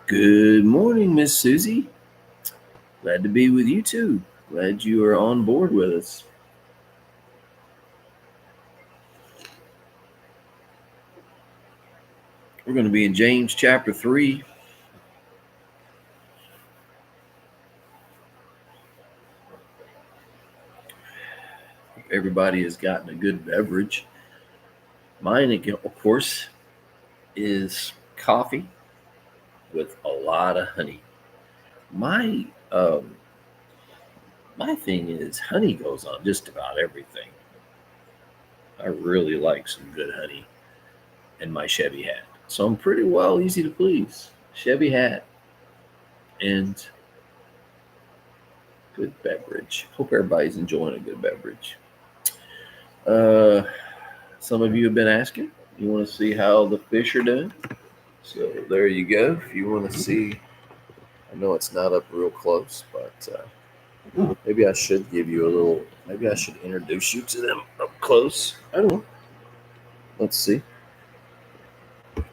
Good morning, Miss Susie. Glad to be with you too. Glad you are on board with us. We're going to be in James chapter 3. Everybody has gotten a good beverage. Mine, of course, is coffee with a lot of honey. My my thing is honey goes on just about everything. I really like some good honey in my Chevy hat. So I'm pretty well easy to please. Chevy hat and good beverage. Hope everybody's enjoying a good beverage. Uh, some of you have been asking. You want to see how the fish are doing? So there you go. If you want to see, I know it's not up real close, but maybe I should give you a little. Maybe I should introduce you to them up close. I don't know. Let's see.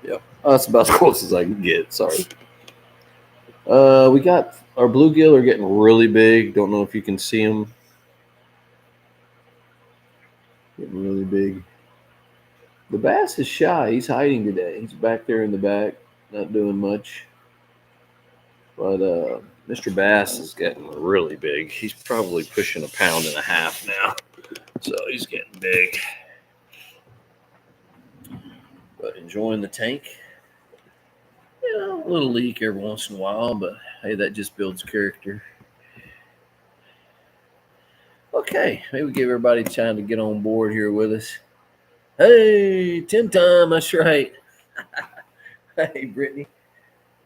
Yeah, that's about as close as I can get. Sorry. We got our bluegill are getting really big. Don't know if you can see them. Getting really big. The bass is shy. He's hiding today. He's back there in the back, not doing much. But Mr. Bass is getting really big. He's probably pushing 1.5 pounds now. So he's getting big. But enjoying the tank. You know, a little leak every once in a while, but hey, that just builds character. Okay, maybe give everybody time to get on board here with us. Hey, Tim Time, that's right. Hey, Brittany.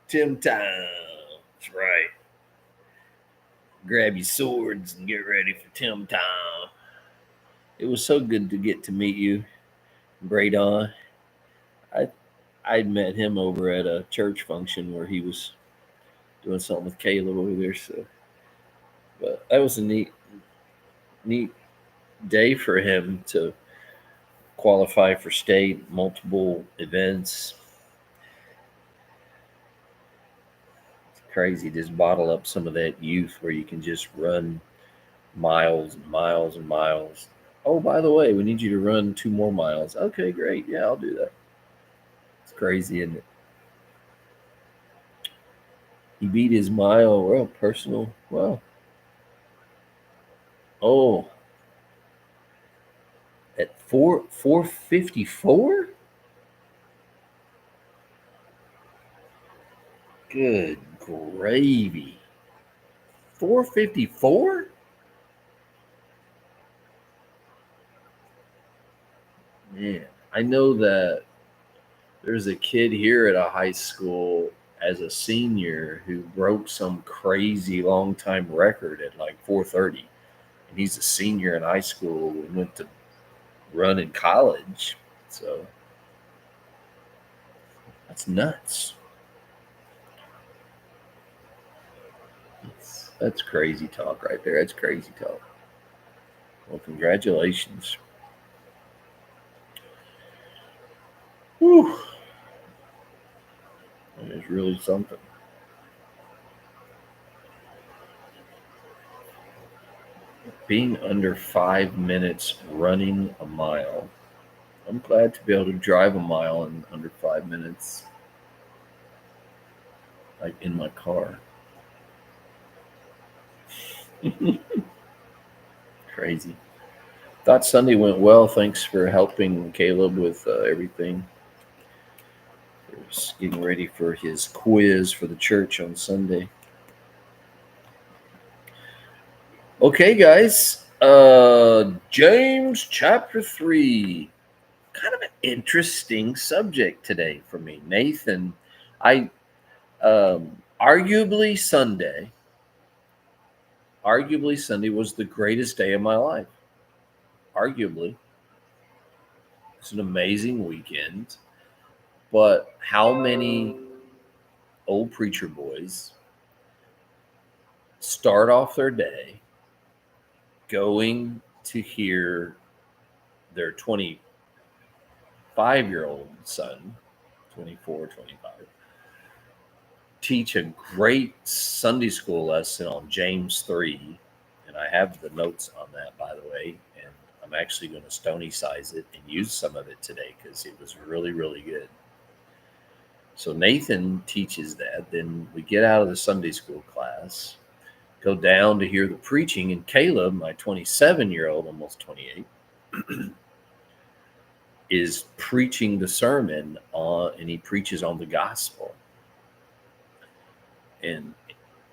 Tim Time. That's right. Grab your swords and get ready for Tim Time. It was so good to get to meet you, Braydon. I'd met him over at a church function where he was doing something with Caleb over there. So, but that was a neat day for him to qualify for state, multiple events. It's crazy. Just bottle up some of that youth where you can just run miles and miles and miles. Oh, by the way, we need you to run 2 more miles. Okay, great. Yeah, I'll do that. It's crazy, isn't it? He beat his mile. Well, personal. Well, oh, at 4:54. Good gravy. 4:54. Man, I know that there's a kid here at a high school as a senior who broke some crazy long time record at like 4:30. And he's a senior in high school and went to run in college. So that's nuts. That's crazy talk right there. That's crazy talk. Well, congratulations. Whew. That is really something. Being under 5 minutes running a mile. I'm glad to be able to drive a mile in under 5 minutes, like in my car. Crazy. Thought Sunday went well. Thanks for helping Caleb with everything. He's getting ready for his quiz for the church on Sunday. Okay, guys. James chapter 3. Kind of an interesting subject today for me. Nathan, I arguably Sunday was the greatest day of my life. Arguably. It's an amazing weekend. But how many old preacher boys start off their day going to hear their 25-year-old son, 24, 25, teach a great Sunday school lesson on James 3. And I have the notes on that, by the way. And I'm actually going to stony size it and use some of it today because it was really, really good. So Nathan teaches that. Then we get out of the Sunday school class, go down to hear the preaching. And Caleb, my 27-year-old, almost 28, is preaching the sermon and he preaches on the gospel. And,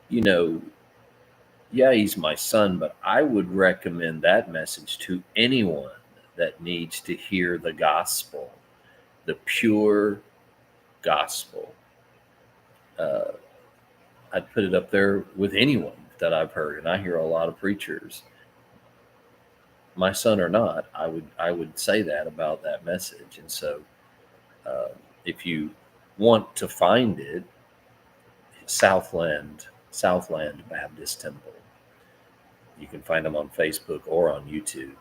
yeah, he's my son, but I would recommend that message to anyone that needs to hear the gospel, the pure gospel. I'd put it up there with anyone that I've heard, and I hear a lot of preachers, my son or not. I would say that about that message. And so, if you want to find it, Southland Baptist Temple. You can find them on Facebook or on YouTube.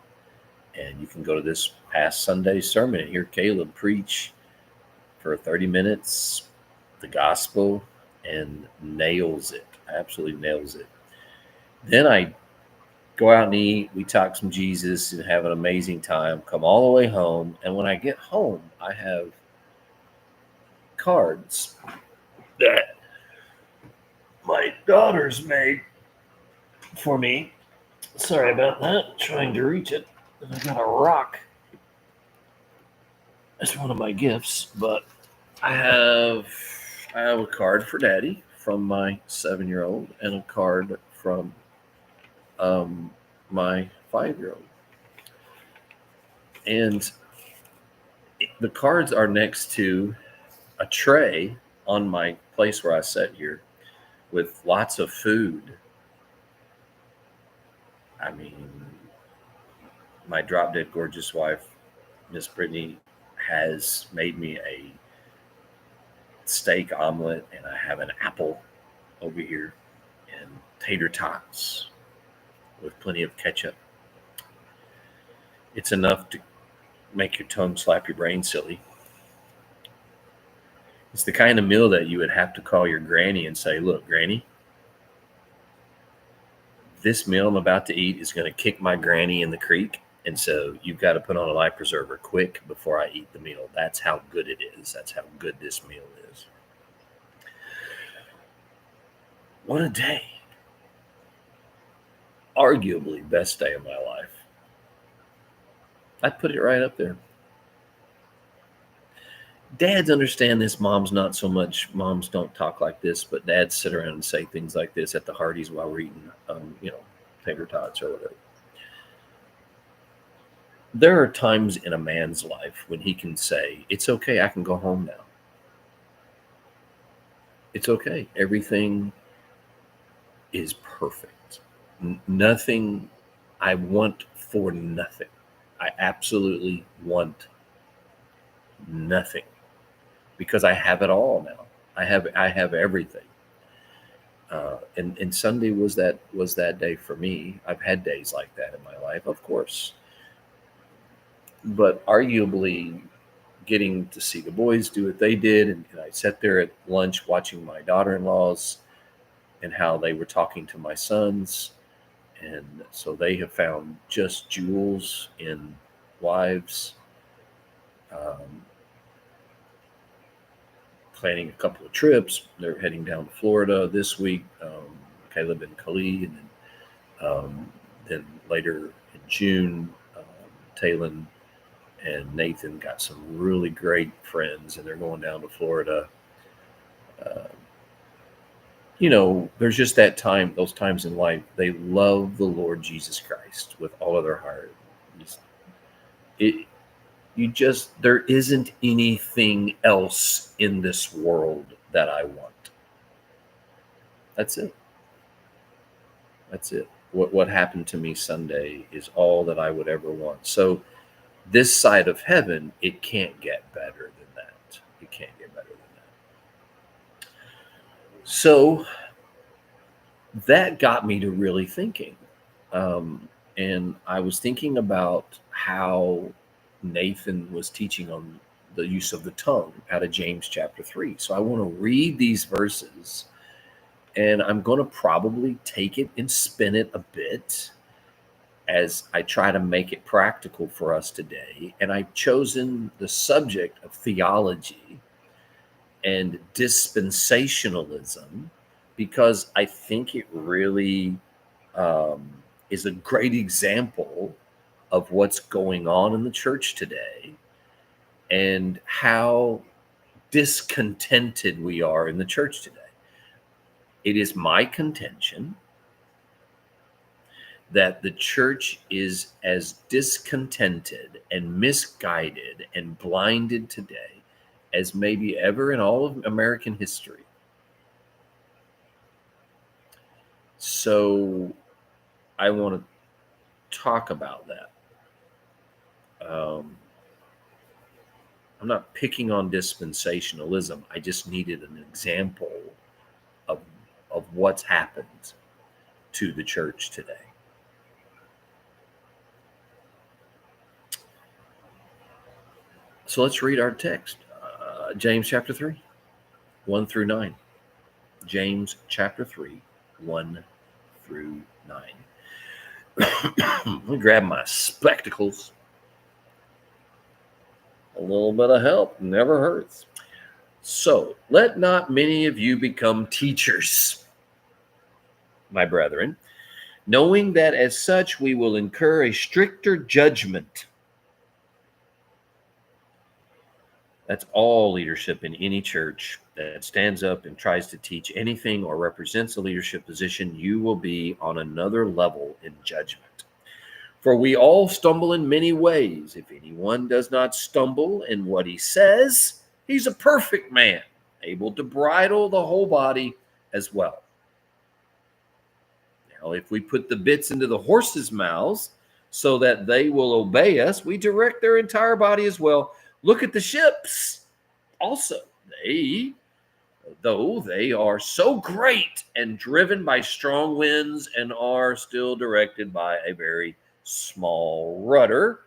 And you can go to this past Sunday's sermon and hear Caleb preach for 30 minutes, the gospel, and nails it. Absolutely nails it. Then I go out and eat. We talk some Jesus and have an amazing time. Come all the way home. And when I get home, I have cards that my daughter's made for me. Sorry about that. Trying to reach it. And I got a rock. That's one of my gifts. But I have a card for Daddy from my 7-year-old and a card from my 5-year-old. And the cards are next to a tray on my place where I sit here with lots of food. I mean, my drop dead gorgeous wife, Miss Brittany, has made me a steak omelet, and I have an apple over here and tater tots with plenty of ketchup. It's enough to make your tongue slap your brain silly. It's the kind of meal that you would have to call your granny and say, look, Granny, this meal I'm about to eat is going to kick my granny in the creek. And so you've got to put on a life preserver quick before I eat the meal. That's how good it is. That's how good this meal is. What a day. Arguably best day of my life. I'd put it right up there. Dads understand this. Moms not so much. Moms don't talk like this, but dads sit around and say things like this at the Hardee's while we're eating, tater tots or whatever. There are times in a man's life when he can say, it's okay, I can go home now. It's okay. Everything is perfect. Nothing, I want for nothing. I absolutely want nothing because I have it all now. I have everything. And Sunday was that day for me. I've had days like that in my life, of course. But arguably getting to see the boys do what they did, and I sat there at lunch watching my daughter-in-laws and how they were talking to my sons. And so they have found just jewels in wives. Planning a couple of trips. They're heading down to Florida this week. Caleb and Khalid, and then later in June, Talon and Nathan got some really great friends, and they're going down to Florida. There's just that time, those times in life, they love the Lord Jesus Christ with all of their heart. There isn't anything else in this world that I want. That's it. That's it. What happened to me Sunday is all that I would ever want. So this side of heaven, it can't get better than that. It can't get better than that. So that got me to really thinking. And And I was thinking about how Nathan was teaching on the use of the tongue out of James chapter 3. So I want to read these verses, and I'm going to probably take it and spin it a bit as I try to make it practical for us today. And I've chosen the subject of theology and dispensationalism because I think it really um, is a great example of what's going on in the church today and how discontented we are in the church today. It is my contention that the church is as discontented and misguided and blinded today as maybe ever in all of American history. So I want to talk about that. I'm not picking on dispensationalism. I just needed an example of, of what's happened to the church today. So let's read our text. James chapter 3, 1 through 9. James chapter 3, 1 through 9. Let me grab my spectacles. A little bit of help never hurts. So, let not many of you become teachers, my brethren, knowing that as such we will incur a stricter judgment. That's all leadership in any church that stands up and tries to teach anything or represents a leadership position. You will be on another level in judgment. For we all stumble in many ways. If anyone does not stumble in what he says, he's a perfect man, able to bridle the whole body as well. Now, if we put the bits into the horses' mouths so that they will obey us, we direct their entire body as well. Look at the ships. Also, though they are so great and driven by strong winds and are still directed by a very small rudder,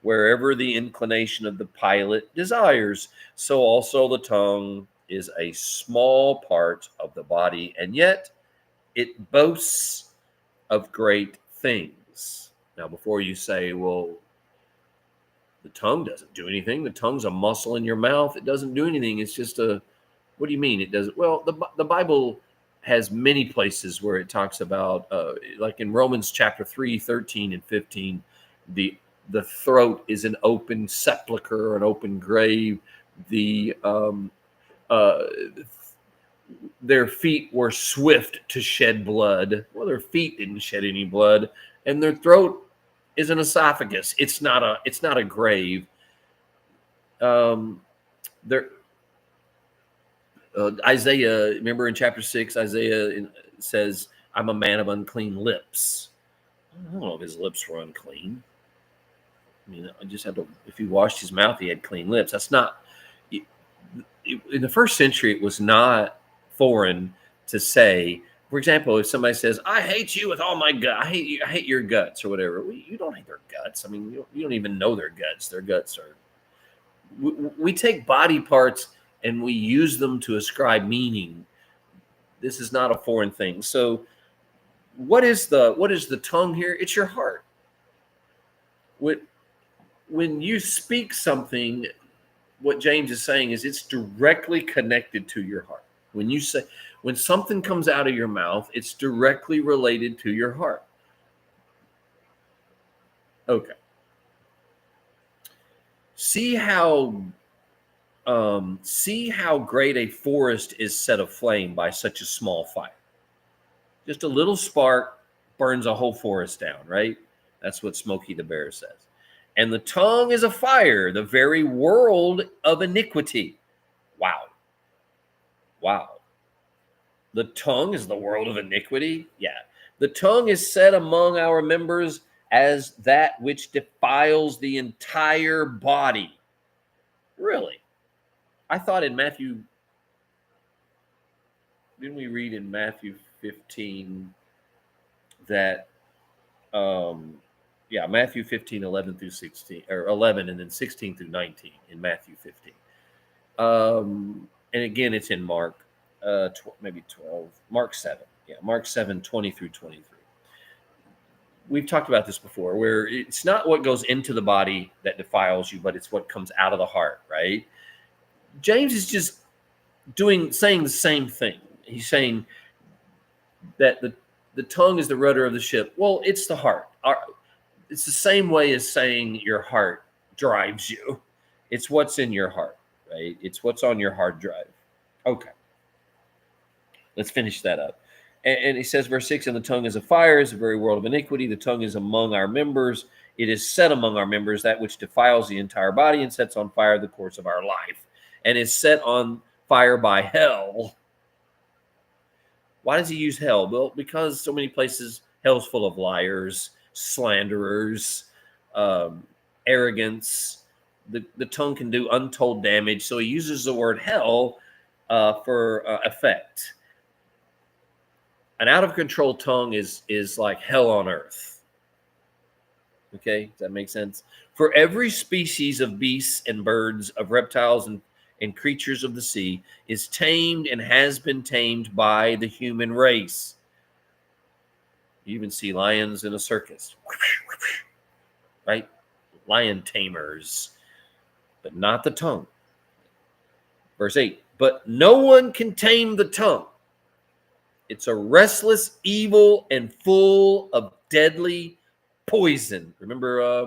wherever the inclination of the pilot desires, so also the tongue is a small part of the body, and yet it boasts of great things. Now, before you say, well, the tongue doesn't do anything, the tongue's a muscle in your mouth, it doesn't do anything, it's just a, what do you mean it doesn't? Well, the Bible has many places where it talks about, like in Romans chapter 3, 13 and 15, the throat is an open sepulcher, an open grave. Uh, their feet were swift to shed blood. Well, their feet didn't shed any blood, and their throat is an esophagus. It's not a grave. There. Isaiah, remember in chapter 6, Isaiah says, I'm a man of unclean lips. I don't know if his lips were unclean. I mean, I just had to, if he washed his mouth, he had clean lips. That's not, in the first century, it was not foreign to say, for example, if somebody says, I hate you with all my gut, I hate you, I hate your guts or whatever. Well, you don't hate their guts. I mean, you don't even know their guts. Their guts are, we take body parts and we use them to ascribe meaning. This is not a foreign thing. So what is the tongue here? It's your heart. When you speak something, what James is saying is it's directly connected to your heart. When something comes out of your mouth, it's directly related to your heart. Okay. See how great a forest is set aflame by such a small fire. Just a little spark burns a whole forest down, right? That's what Smokey the Bear says. And the tongue is a fire, the very world of iniquity. Wow. The tongue is the world of iniquity? Yeah. The tongue is set among our members as that which defiles the entire body. Really? I thought in Matthew, didn't we read in Matthew 15 that Matthew 15, 11 through 16, or 11, and then 16 through 19 in Matthew 15. And again, it's in Mark, maybe 12, Mark 7. Yeah, Mark 7, 20 through 23. We've talked about this before, where it's not what goes into the body that defiles you, but it's what comes out of the heart, right? James is just saying the same thing. He's saying that the tongue is the rudder of the ship. Well, it's the heart. It's the same way as saying your heart drives you. It's what's in your heart, right? It's what's on your hard drive. Okay. Let's finish that up. And he says, verse 6, and the tongue is a fire, is a very world of iniquity. The tongue is among our members. It is set among our members, that which defiles the entire body and sets on fire the course of our life, and is set on fire by hell. Why does he use hell? Well, because so many places, hell's full of liars, slanderers, arrogance. The tongue can do untold damage. So he uses the word hell for effect. An out of control tongue is like hell on earth. Okay, does that make sense? For every species of beasts and birds, of reptiles and creatures of the sea is tamed and has been tamed by the human race. You even see lions in a circus, right? Lion tamers, but not the tongue. Verse 8, but no one can tame the tongue. It's a restless evil and full of deadly poison. Remember,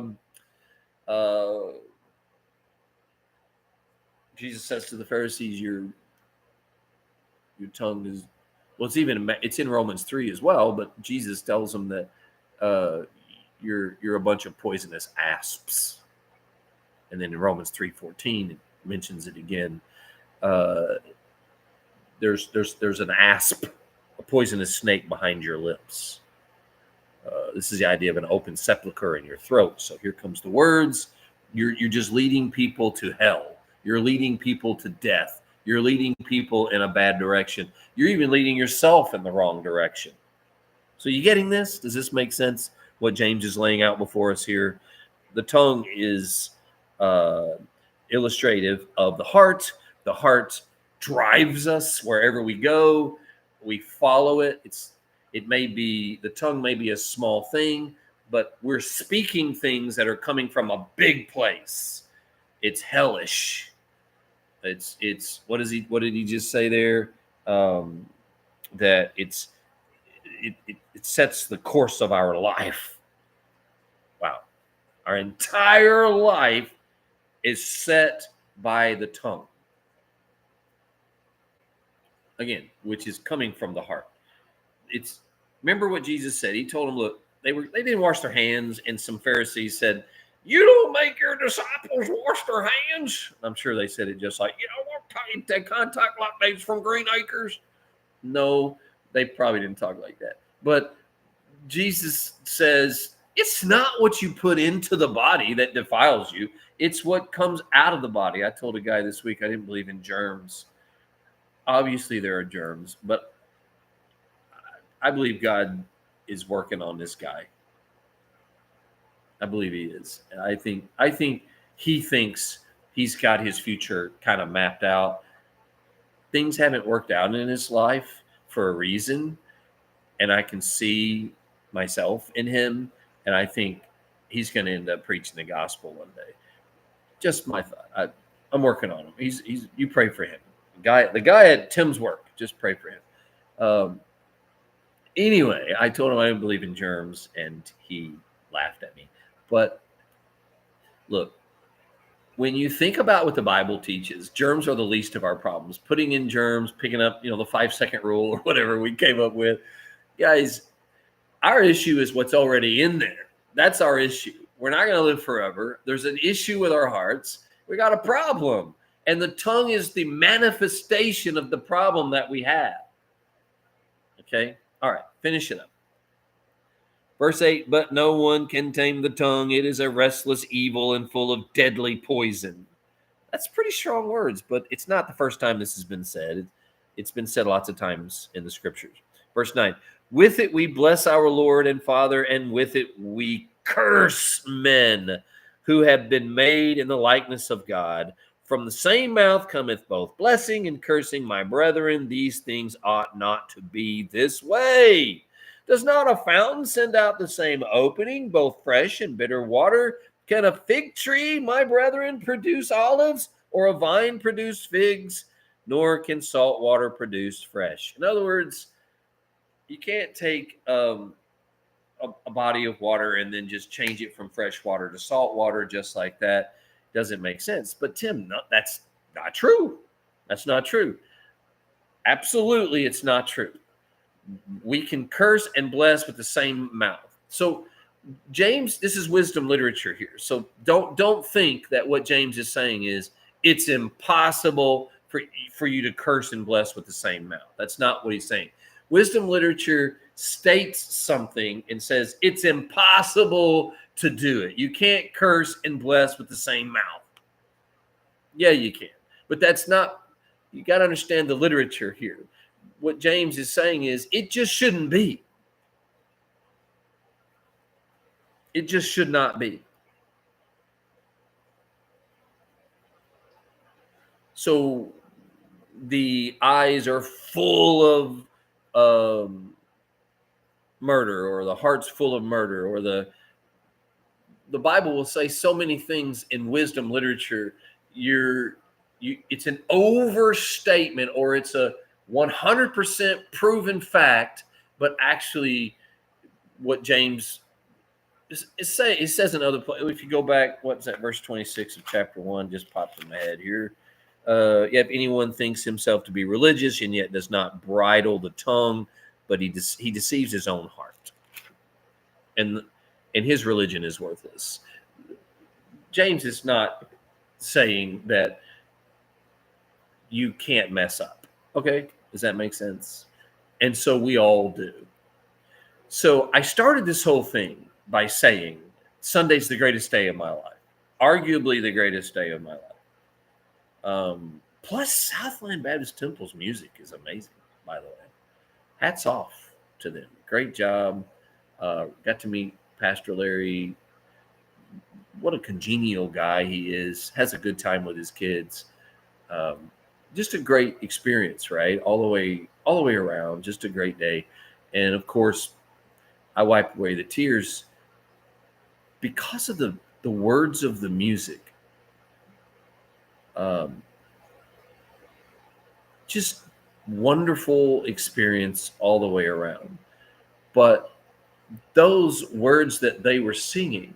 Jesus says to the Pharisees, your tongue is, well, it's in Romans 3 as well, but Jesus tells them that you're a bunch of poisonous asps. And then in Romans 3:14, it mentions it again. There's an asp, a poisonous snake behind your lips. This is the idea of an open sepulcher in your throat. So here comes the words. You're just leading people to hell. You're leading people to death. You're leading people in a bad direction. You're even leading yourself in the wrong direction. So you getting this? Does this make sense? What James is laying out before us here. The tongue is illustrative of the heart. The heart drives us wherever we go. We follow it. The tongue may be a small thing, but we're speaking things that are coming from a big place. It's hellish. It's what did he just say there? That it sets the course of our life. Wow. Our entire life is set by the tongue. Again, which is coming from the heart. Remember what Jesus said. He told them, look, they didn't wash their hands, and some Pharisees said, you don't make your disciples wash their hands. I'm sure they said it just like, they contact like babes from Green Acres. No, they probably didn't talk like that. But Jesus says, it's not what you put into the body that defiles you. It's what comes out of the body. I told a guy this week I didn't believe in germs. Obviously, there are germs, but I believe God is working on this guy. I believe he is. And I think he thinks he's got his future kind of mapped out. Things haven't worked out in his life for a reason, and I can see myself in him, and I think he's going to end up preaching the gospel one day. Just my thought. I'm working on him. He's you pray for him. The guy at Tim's work, just pray for him. Anyway, I told him I didn't believe in germs, and he laughed at me. But look, when you think about what the Bible teaches, germs are the least of our problems. Putting in germs, picking up, the 5-second rule or whatever we came up with. Guys, our issue is what's already in there. That's our issue. We're not going to live forever. There's an issue with our hearts. We got a problem. And the tongue is the manifestation of the problem that we have. Okay? All right, finish it up. Verse 8, but no one can tame the tongue. It is a restless evil and full of deadly poison. That's pretty strong words, but it's not the first time this has been said. It's been said lots of times in the scriptures. Verse 9, with it we bless our Lord and Father, and with it we curse men who have been made in the likeness of God. From the same mouth cometh both blessing and cursing. My brethren, these things ought not to be this way. Does not a fountain send out the same opening, both fresh and bitter water? Can a fig tree, my brethren, produce olives, or a vine produce figs? Nor can salt water produce fresh. In other words, you can't take a body of water and then just change it from fresh water to salt water just like that. Doesn't make sense. But Tim, no, that's not true. That's not true. Absolutely, it's not true. We can curse and bless with the same mouth. So James, this is wisdom literature here. So don't think that what James is saying is it's impossible for you to curse and bless with the same mouth. That's not what he's saying. Wisdom literature states something and says it's impossible to do it. You can't curse and bless with the same mouth. Yeah, you can. But that's not, you got to understand the literature here. What James is saying is it just shouldn't be. It just should not be. So the eyes are full of murder, or the heart's full of murder, or the Bible will say so many things in wisdom literature. It's an overstatement, or it's a 100% proven fact, but actually what James it says in other places. If you go back, what's that, verse 26 of chapter 1 just popped in my head here. If anyone thinks himself to be religious and yet does not bridle the tongue, but he deceives his own heart, and his religion is worthless. James is not saying that you can't mess up. Okay, does that make sense? And so we all do. So I started this whole thing by saying Sunday's the greatest day of my life, arguably the greatest day of my life. Plus, Southland Baptist Temple's music is amazing, by the way. Hats off to them. Great job. Got to meet Pastor Larry. What a congenial guy he is. Has a good time with his kids. Just a great experience, right? All the way around. Just a great day. And of course, I wiped away the tears because of the words of the music. Just wonderful experience all the way around. But those words that they were singing,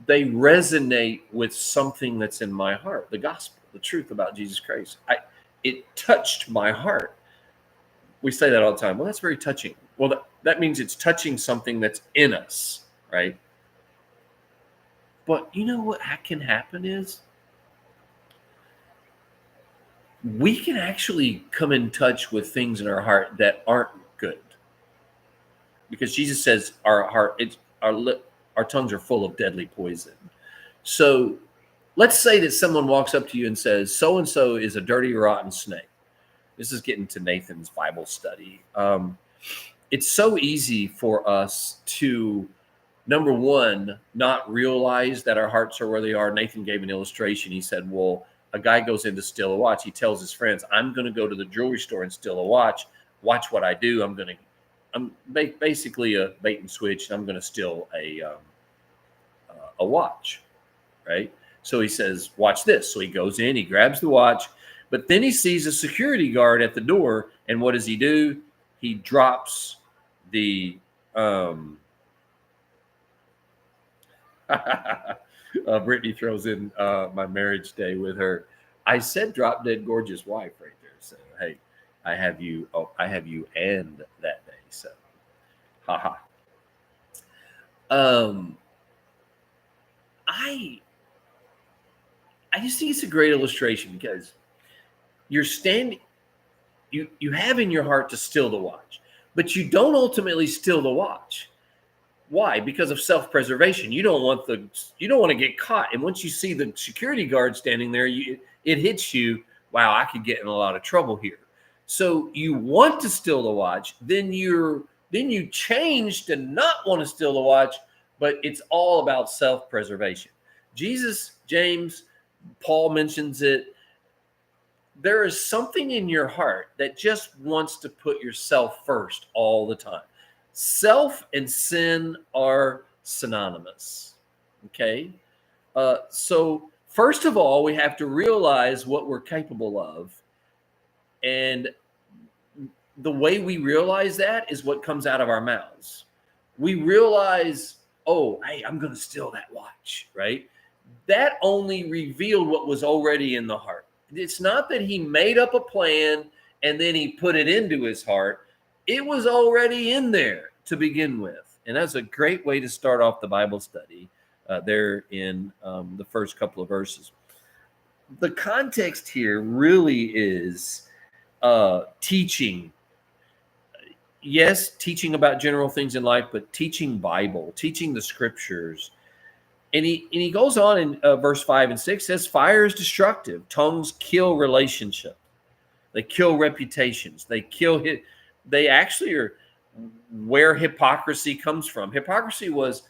they resonate with something that's in my heart, the gospel, the truth about Jesus Christ. It touched my heart. We say that all the time. Well, that's very touching. Well, that means it's touching something that's in us, right? But you know what can happen is we can actually come in touch with things in our heart that aren't good. Because Jesus says our tongues are full of deadly poison. So let's say that someone walks up to you and says, so-and-so is a dirty, rotten snake. This is getting to Nathan's Bible study. It's so easy for us to, number one, not realize that our hearts are where they are. Nathan gave an illustration. He said, well, a guy goes in to steal a watch. He tells his friends, I'm going to go to the jewelry store and steal a watch. Watch what I do. I'm basically a bait and switch. I'm going to steal a watch, right? So he says, watch this. So he goes in, he grabs the watch, but then he sees a security guard at the door. And what does he do? He drops the Brittany throws in my marriage day with her. I said drop dead gorgeous wife right there. So hey, I have you and that day. So haha. I just think it's a great illustration because you're standing, you have in your heart to steal the watch, but you don't ultimately steal the watch. Why? Because of self-preservation. You don't want to get caught. And once you see the security guard standing there, it hits you. Wow, I could get in a lot of trouble here. So you want to steal the watch. Then you change to not want to steal the watch but it's all about self-preservation. Jesus, James, Paul mentions it. There is something in your heart that just wants to put yourself first all the time. Self and sin are synonymous. Okay. So, first of all, we have to realize what we're capable of. And the way we realize that is what comes out of our mouths. We realize, oh, hey, I'm going to steal that watch, right? That only revealed what was already in the heart. It's not that he made up a plan and then he put it into his heart. It was already in there to begin with. And that's a great way to start off the Bible study there in the first couple of verses. The context here really is teaching. Yes, teaching about general things in life, but teaching Bible, teaching the scriptures. And he goes on in verse 5 and 6 says, fire is destructive. Tongues kill relationship. They kill reputations. They actually are where hypocrisy comes from. Hypocrisy was,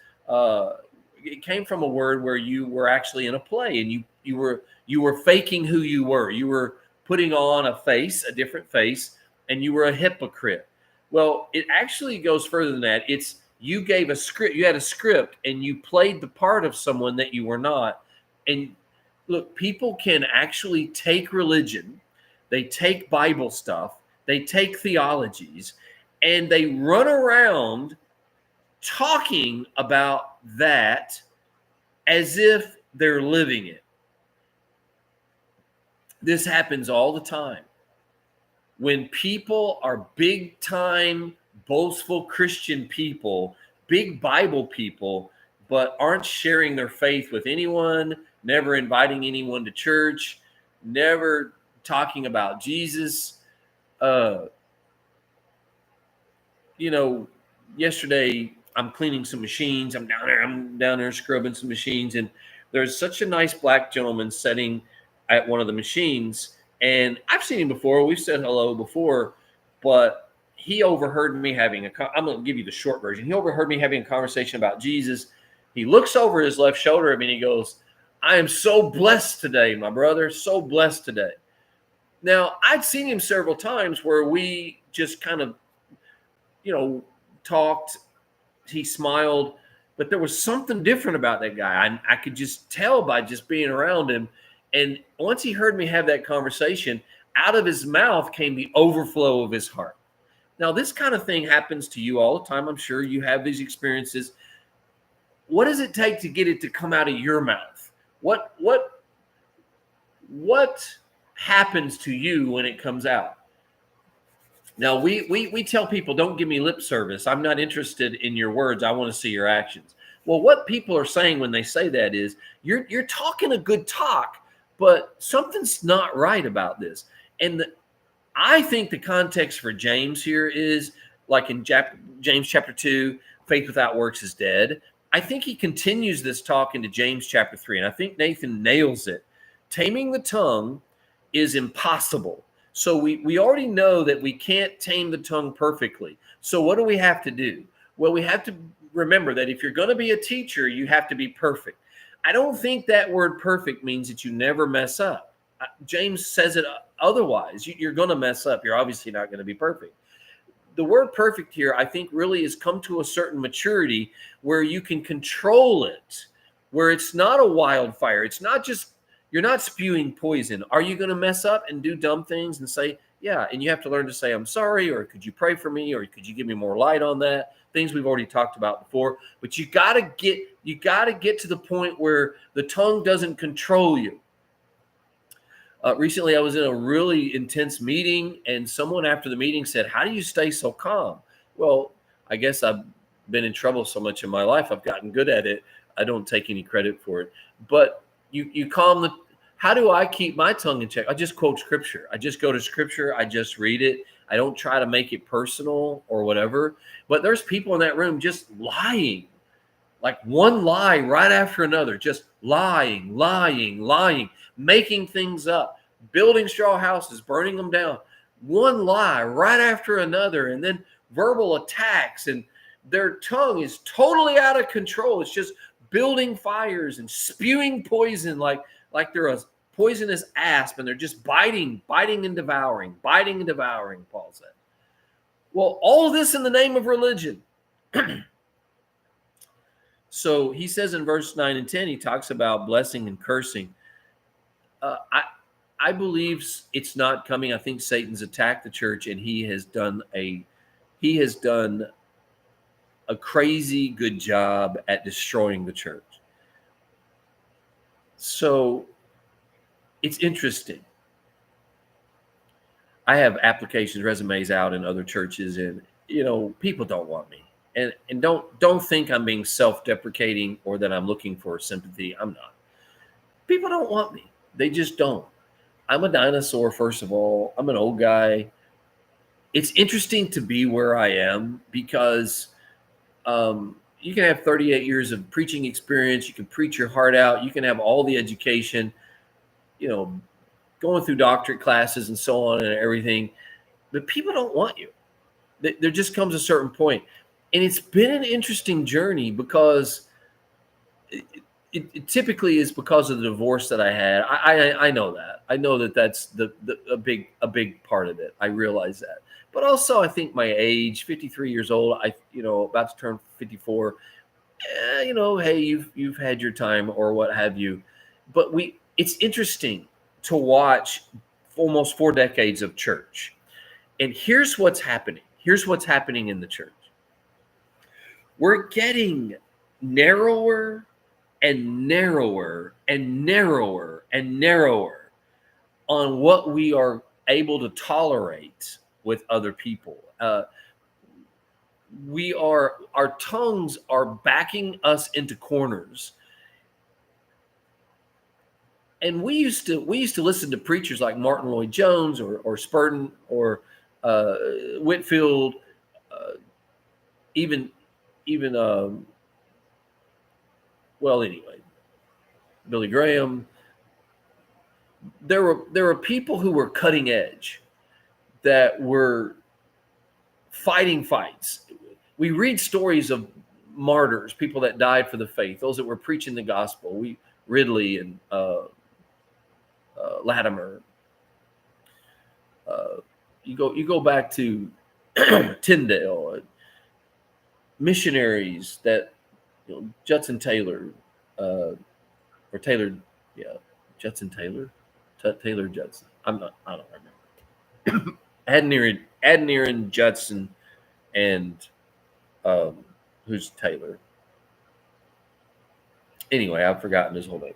it came from a word where you were actually in a play and you were faking who you were. You were putting on a face, a different face, and you were a hypocrite. Well, it actually goes further than that. It's you gave a script, you had a script, and you played the part of someone that you were not. And look, people can actually take religion, they take Bible stuff, they take theologies, and they run around talking about that as if they're living it. This happens all the time. When people are big time, boastful Christian people, big Bible people, but aren't sharing their faith with anyone, never inviting anyone to church, never talking about Jesus. Yesterday I'm cleaning some machines. I'm down there scrubbing some machines, and there's such a nice black gentleman sitting at one of the machines. And I've seen him before. We've said hello before, but he overheard me I'm going to give you the short version. He overheard me having a conversation about Jesus. He looks over his left shoulder at me and he goes, I am so blessed today, my brother, so blessed today. Now, I'd seen him several times where we just kind of, talked. He smiled, but there was something different about that guy. I could just tell by just being around him. And once he heard me have that conversation, out of his mouth came the overflow of his heart. Now, this kind of thing happens to you all the time. I'm sure you have these experiences. What does it take to get it to come out of your mouth? What happens to you when it comes out? Now, we tell people, don't give me lip service. I'm not interested in your words. I want to see your actions. Well, what people are saying when they say that is, you're talking a good talk, but something's not right about this. And I think the context for James here is like in James chapter 2, faith without works is dead. I think he continues this talk into James chapter 3, and I think Nathan nails it. Taming the tongue is impossible. So we already know that we can't tame the tongue perfectly. So what do we have to do? Well, we have to remember that if you're going to be a teacher, you have to be perfect. I don't think that word perfect means that you never mess up. James says it otherwise. You're going to mess up. You're obviously not going to be perfect. The word perfect here, I think, really has come to a certain maturity where you can control it, where it's not a wildfire. It's not just, you're not spewing poison. Are you going to mess up and do dumb things and say, yeah, and you have to learn to say, I'm sorry, or could you pray for me, or could you give me more light on that? Things we've already talked about before. But you got to get to the point where the tongue doesn't control you. Recently, I was in a really intense meeting, and someone after the meeting said, how do you stay so calm? Well, I guess I've been in trouble so much in my life. I've gotten good at it. I don't take any credit for it. But you calm how do I keep my tongue in check? I just quote scripture. I just go to scripture. I just read it. I don't try to make it personal or whatever. But there's people in that room just lying, like one lie right after another, just lying, making things up, building straw houses, burning them down, one lie right after another, and then verbal attacks and their tongue is totally out of control. It's just building fires and spewing poison like they're a poisonous asp, and they're just biting and devouring, Paul said. Well, all of this in the name of religion. So he says in verse 9 and 10, he talks about blessing and cursing. I believe it's not coming. I think Satan's attacked the church, and he has done a crazy good job at destroying the church. So it's interesting. I have applications, resumes out in other churches, and people don't want me. And don't think I'm being self-deprecating or that I'm looking for sympathy. I'm not. People don't want me. They just don't. I'm a dinosaur, first of all. I'm an old guy. It's interesting to be where I am because you can have 38 years of preaching experience. You can preach your heart out. You can have all the education, going through doctorate classes and so on and everything. But people don't want you. There just comes a certain point. And it's been an interesting journey because it typically is because of the divorce that I had. I know that. I know that that's a big part of it. I realize that. But also I think my age, 53 years old, about to turn 54, hey, you've had your time or what have you. But it's interesting to watch almost 4 decades of church. And here's what's happening. Here's what's happening in the church. We're getting narrower and narrower and narrower and narrower on what we are able to tolerate with other people. Our tongues are backing us into corners. And we used to listen to preachers like Martin Lloyd-Jones or Spurgeon or Whitfield, even Billy Graham. There were people who were cutting edge, that were fighting fights. We read stories of martyrs, people that died for the faith, those that were preaching the gospel. Ridley and Latimer. You go back to Tyndale, missionaries that Judson Taylor, or Taylor, Judson Taylor, Taylor Judson. I don't remember. Adoniram Judson and who's Taylor? Anyway, I've forgotten his whole name.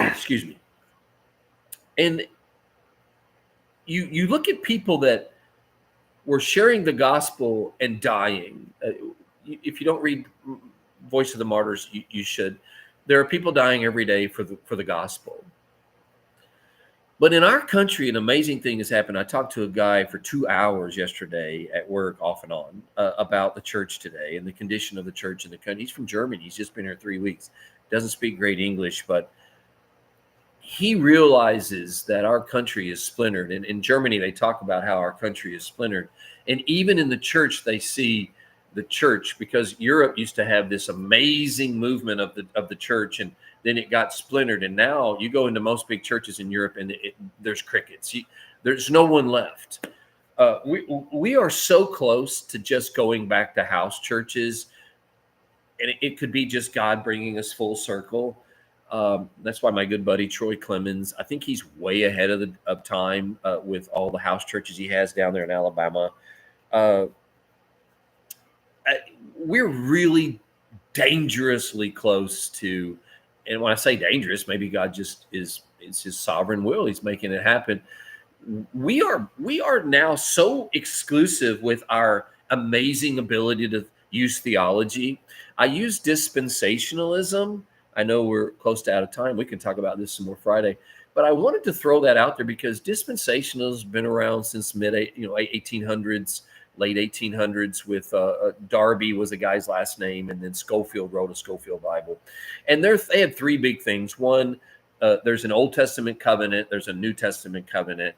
Excuse me. And you look at people that were sharing the gospel and dying. If you don't read Voice of the Martyrs, you should. There are people dying every day for the gospel. But in our country, an amazing thing has happened. I talked to a guy for 2 hours yesterday at work, off and on, about the church today and the condition of the church in the country. He's from Germany. He's just been here 3 weeks. Doesn't speak great English, but he realizes that our country is splintered. And in Germany, they talk about how our country is splintered. And even in the church, they see the church, because Europe used to have this amazing movement of the church, and then it got splintered. And now you go into most big churches in Europe and there's crickets. There's no one left. We are so close to just going back to house churches, and it could be just God bringing us full circle. That's why my good buddy Troy Clemens, I think he's way ahead of time with all the house churches he has down there in Alabama. We're really dangerously close to, and when I say dangerous, maybe God just it's his sovereign will. He's making it happen. We are now so exclusive with our amazing ability to use theology. I use dispensationalism. I know we're close to out of time. We can talk about this some more Friday, but I wanted to throw that out there because dispensationalism has been around since 1800s, late 1800s. With Darby was a guy's last name, and then Schofield wrote a Schofield Bible. And they had 3 big things. One, there's an Old Testament covenant. There's a New Testament covenant.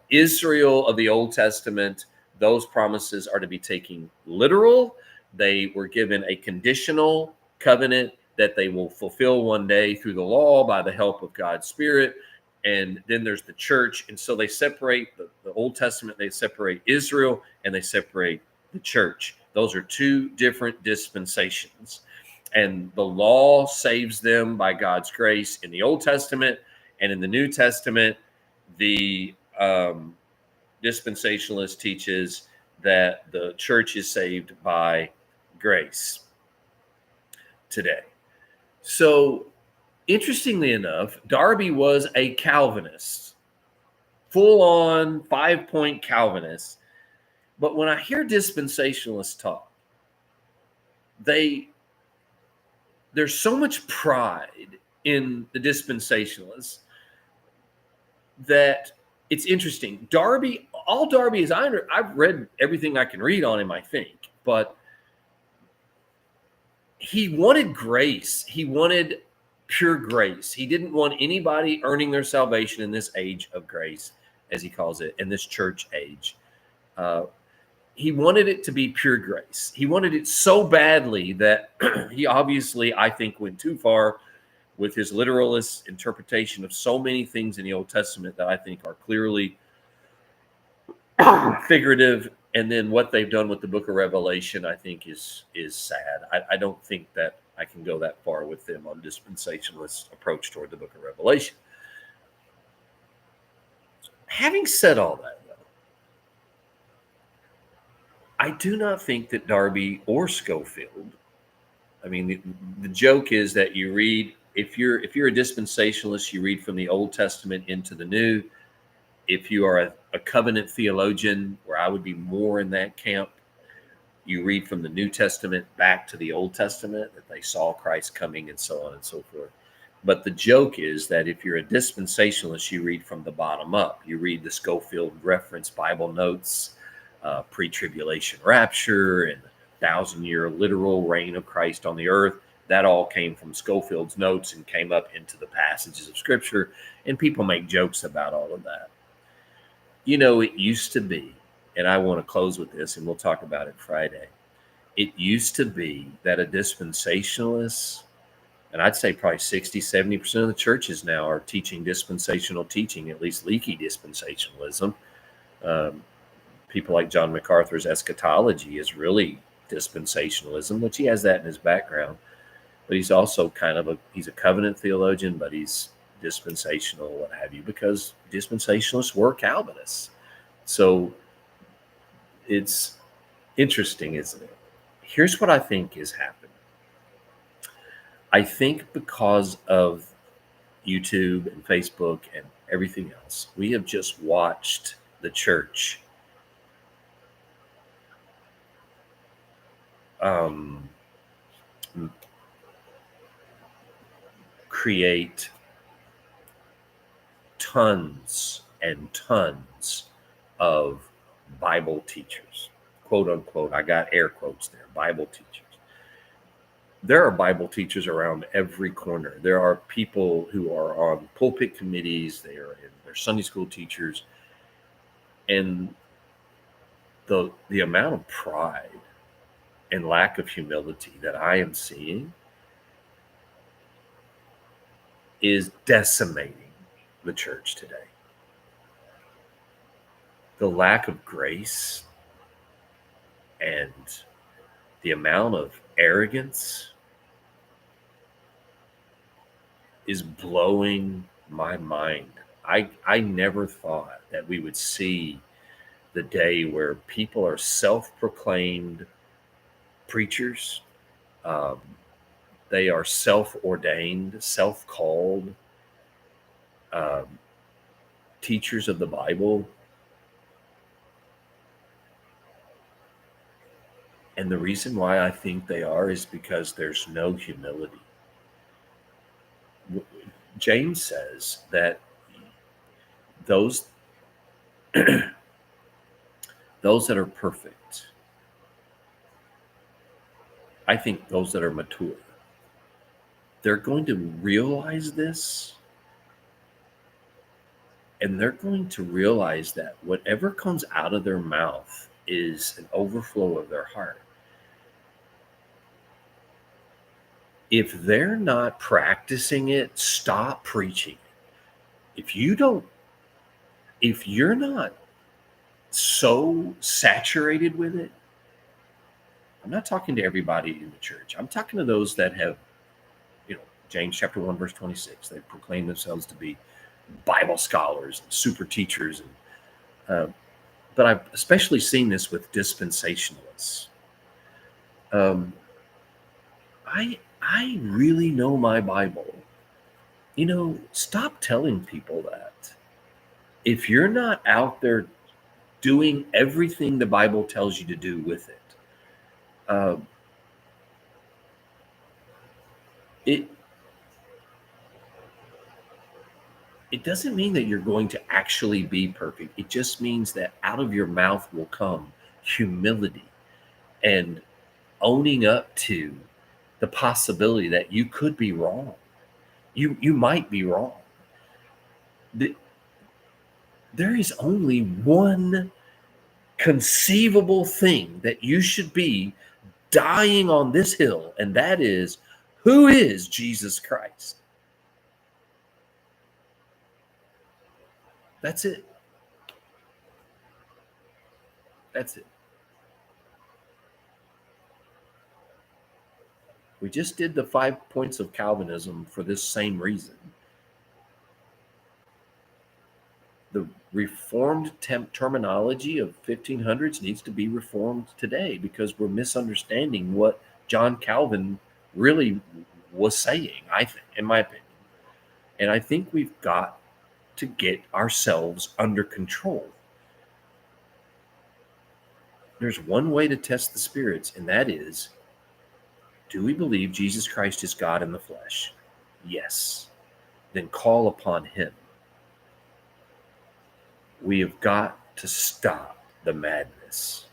Israel of the Old Testament, those promises are to be taken literal. They were given a conditional covenant that they will fulfill one day through the law by the help of God's Spirit. And then there's the church. And so they separate the Old Testament, they separate Israel, and they separate the church. Those are two different dispensations. And the law saves them by God's grace in the Old Testament. And in the New Testament, the dispensationalist teaches that the church is saved by grace today. So, interestingly enough, Darby was a Calvinist, full on 5-point Calvinist. But when I hear dispensationalists talk, there's so much pride in the dispensationalists that it's interesting. Darby, all Darby is, I've read everything I can read on him, I think, but he wanted grace. He wanted pure grace. He didn't want anybody earning their salvation in this age of grace, as he calls it, in this church age. He wanted it to be pure grace. He wanted it so badly that he obviously, I think, went too far with his literalist interpretation of so many things in the Old Testament that I think are clearly figurative. And then what they've done with the book of Revelation, I think, is sad. I don't think that I can go that far with them on dispensationalist approach toward the book of Revelation. Having said all that, though, I do not think that Darby or Schofield, I mean, the joke is that you read, if you're a dispensationalist, you read from the Old Testament into the New. If you are a covenant theologian, where I would be more in that camp, you read from the New Testament back to the Old Testament, that they saw Christ coming and so on and so forth. But the joke is that if you're a dispensationalist, you read from the bottom up. You read the Schofield reference Bible notes, pre-tribulation rapture, and 1,000-year literal reign of Christ on the earth. That all came from Schofield's notes and came up into the passages of Scripture. And people make jokes about all of that. You know, it used to be, and I want to close with this, and we'll talk about it Friday. It used to be that a dispensationalist, and I'd say probably 60, 70% of the churches now are teaching dispensational teaching, at least leaky dispensationalism. People like John MacArthur's eschatology is really dispensationalism, which he has that in his background. But he's also he's a covenant theologian, but he's dispensational, what have you, because dispensationalists were Calvinists. So it's interesting, isn't it? Here's what I think is happening. I think because of YouTube and Facebook and everything else, we have just watched the church create tons and tons of Bible teachers, quote unquote. I got air quotes there, Bible teachers. There are Bible teachers around every corner. There are people who are on pulpit committees. They're Sunday school teachers. And the amount of pride and lack of humility that I am seeing is decimating the church today. The lack of grace and the amount of arrogance is blowing my mind. I never thought that we would see the day where people are self-proclaimed preachers. They are self-ordained, self-called teachers of the Bible. And the reason why I think they are is because there's no humility. James says that those that are perfect, I think those that are mature, they're going to realize this, and they're going to realize that whatever comes out of their mouth is an overflow of their heart. If they're not practicing it, stop preaching. If you're not so saturated with it, I'm not talking to everybody in the church. I'm talking to those that have, James chapter 1, verse 26. They proclaim themselves to be Bible scholars and super teachers. But I've especially seen this with dispensationalists. I really know my Bible. Stop telling people that. If you're not out there doing everything the Bible tells you to do with it, uh, it it doesn't mean that you're going to actually be perfect. It just means that out of your mouth will come humility and owning up to the possibility that you could be wrong. You might be wrong. There is only one conceivable thing that you should be dying on this hill, and that is, who is Jesus Christ? That's it. That's it. We just did the 5 points of Calvinism for this same reason. The reformed terminology of 1500s needs to be reformed today because we're misunderstanding what John Calvin really was saying, I think, in my opinion. And I think we've got to get ourselves under control. There's one way to test the spirits, and that is, do we believe Jesus Christ is God in the flesh? Yes. Then call upon him. We have got to stop the madness.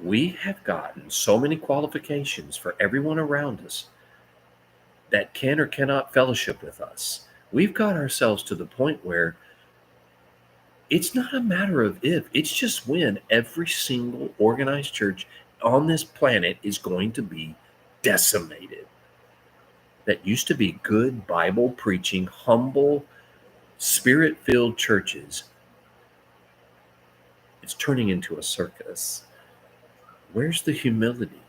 We have gotten so many qualifications for everyone around us that can or cannot fellowship with us. We've got ourselves to the point where it's not a matter of if, it's just when every single organized church on this planet is going to be decimated. That used to be good Bible preaching, humble, spirit-filled churches. It's turning into a circus. Where's the humility?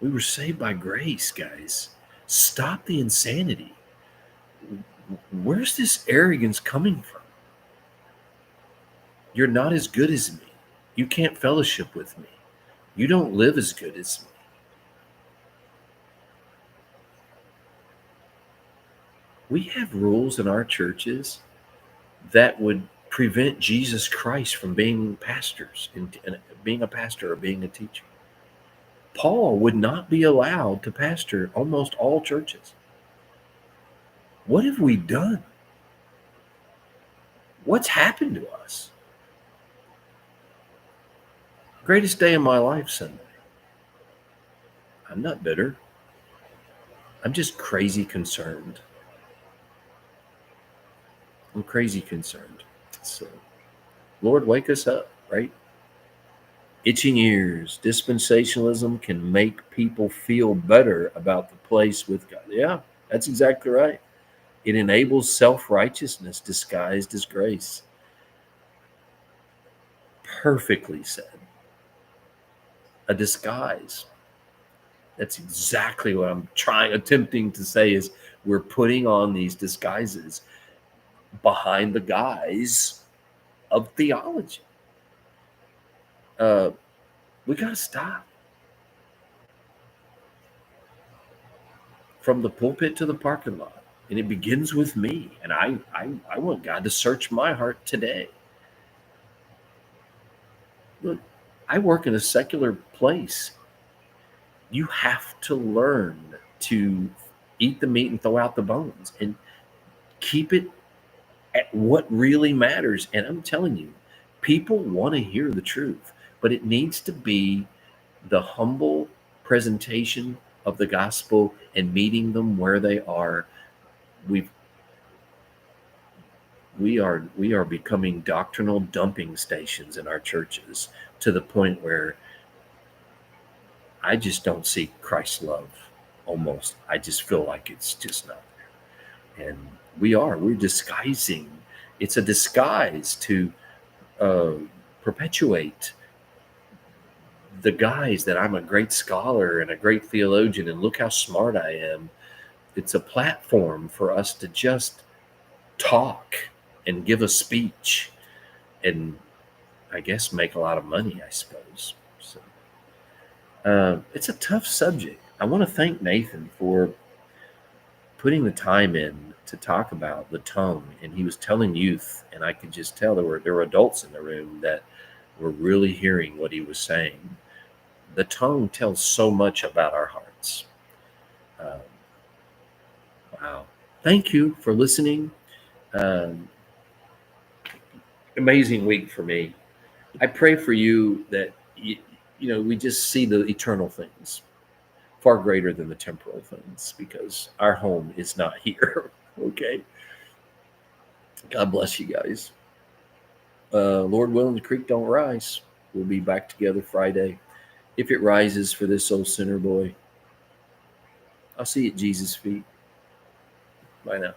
We were saved by grace, guys. Stop the insanity. Where's this arrogance coming from? You're not as good as me. You can't fellowship with me. You don't live as good as me. We have rules in our churches that would prevent Jesus Christ from being pastors and being a pastor or being a teacher. Paul would not be allowed to pastor almost all churches. What have we done? What's happened to us? Greatest day of my life Sunday. I'm not bitter. I'm just crazy concerned. I'm crazy concerned. So, Lord, wake us up, right? Itching ears. Dispensationalism can make people feel better about the place with God. Yeah, that's exactly right. It enables self-righteousness disguised as grace. Perfectly said. A disguise. That's exactly what I'm attempting to say is we're putting on these disguises behind the guise of theology. We got to stop. From the pulpit to the parking lot. And it begins with me. And I want God to search my heart today. Look, I work in a secular place. You have to learn to eat the meat and throw out the bones and keep it at what really matters. And I'm telling you, people want to hear the truth, but it needs to be the humble presentation of the gospel and meeting them where they are. we are becoming doctrinal dumping stations in our churches, to the point where I just don't see Christ's love. Almost, I just feel like it's just not there. And we're disguising. It's a disguise to uh, perpetuate the guise that I'm a great scholar and a great theologian, and look how smart I am. It's a platform for us to just talk and give a speech, and I guess make a lot of money, I suppose. So it's a tough subject. I want to thank Nathan for putting the time in to talk about the tongue, and he was telling youth, and I could just tell there were adults in the room that were really hearing what he was saying. The tongue tells so much about our hearts. Um, wow! Thank you for listening. Um, Amazing week for me. I pray for you that we just see the eternal things far greater than the temporal things, because our home is not here. Okay. God bless you guys. Lord willing, the creek don't rise. We'll be back together Friday. If it rises for this old sinner boy, I'll see you at Jesus' feet. Bye now.